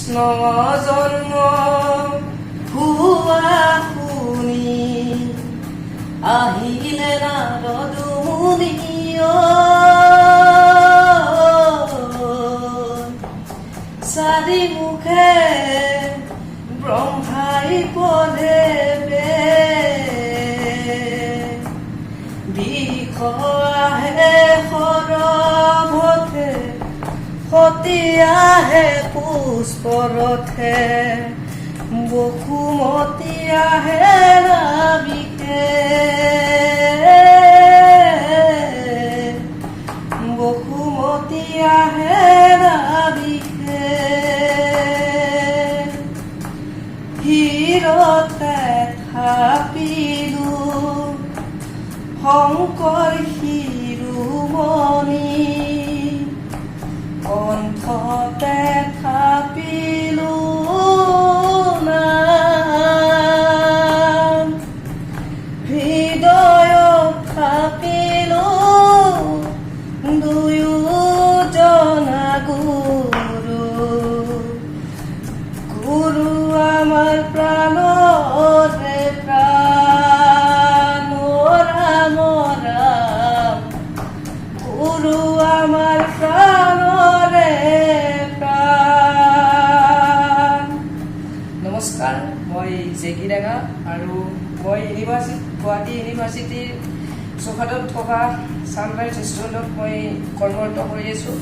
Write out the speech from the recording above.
কৃষ্ণ জন্ম হোৱা শুনি আহিলে নাৰদ মুনি চাৰি মুখে ব্ৰহ্মাই পদে বিষ আহে সৰভতে সতী আহে পুষ্পৰথে বসুমতী আহে নাবিকে বসুমতী আহে নাবিকে হিৰতে থাপিলো শংকৰ শিৰোমণি কণ্ঠতে থাপিলো নাম হৃদয়ত থাপিলো দুয়োজনা গুৰু গুৰু আমাৰ প্ৰাণৰে প্ৰাণ ৰাম ৰাম গুৰু আমাৰ প্ৰাণৰে প্ৰাণ। নমস্কাৰ, মই জেকি ডেঙা আৰু মই গুৱাহাটী ইউনিভাৰ্চিটিৰ চৌখাটত থকা ছানৰাইজ ৰেষ্টুৰেণ্টত মই কৰ্মৰত কৰি আছোঁ।